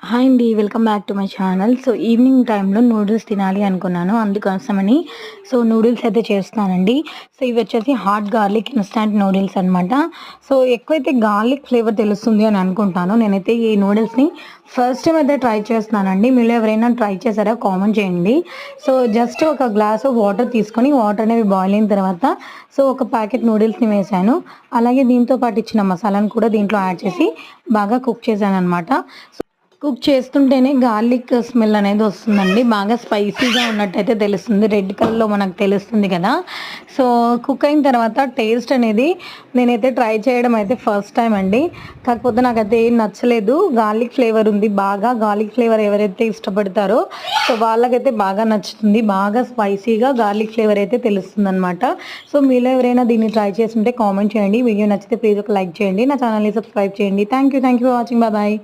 Hi అండి. Welcome back to my channel. So, evening టైంలో noodles తినాలి అనుకున్నాను. అందుకోసమని నూడిల్స్ అయితే చేస్తున్నానండి. సో, ఇవి వచ్చేసి హాట్ గార్లిక్ ఇన్‌స్టాంట్ నూడిల్స్ అనమాట. సో, ఎక్కువైతే గార్లిక్ ఫ్లేవర్ తెలుస్తుంది అని అనుకుంటాను. నేనైతే ఈ నూడిల్స్‌ని ఫస్ట్ టైమ్ అయితే ట్రై చేస్తున్నానండి. మీలో ఎవరైనా ట్రై చేశారా కామెంట్ చేయండి. సో, జస్ట్ ఒక గ్లాస్ వాటర్ తీసుకొని వాటర్ అనేవి బాయిల్ అయిన తర్వాత ఒక ప్యాకెట్ నూడిల్స్‌ని వేశాను. అలాగే దీంతో పాటు ఇచ్చిన మసాలాను కూడా దీంట్లో యాడ్ చేసి బాగా కుక్ చేశాననమాట. కుక్ చేస్తుంటేనే గార్లిక్ స్మెల్ అనేది వస్తుందండి. బాగా స్పైసీగా ఉన్నట్టయితే తెలుస్తుంది. రెడ్ కలర్‌లో మనకు తెలుస్తుంది కదా! సో, కుక్ అయిన తర్వాత టేస్ట్ అనేది నేనైతే ట్రై చేయడం అయితే ఫస్ట్ టైమ్ అండి. కాకపోతే నాకైతే ఏం నచ్చలేదు. గార్లిక్ ఫ్లేవర్ ఉంది. బాగా గార్లిక్ ఫ్లేవర్ ఎవరైతే ఇష్టపడతారో వాళ్ళకైతే బాగా నచ్చుతుంది. బాగా స్పైసీగా గార్లిక్ ఫ్లేవర్ అయితే తెలుస్తుందనమాట. సో, మీలో ఎవరైనా దీన్ని ట్రై చేసుంటే కామెంట్ చేయండి. వీడియో నచ్చితే ప్లీజ్ ఒక లైక్ చేయండి. నా ఛానల్‌ని సబ్స్క్రైబ్ చేయండి. Thank you for watching. Bye.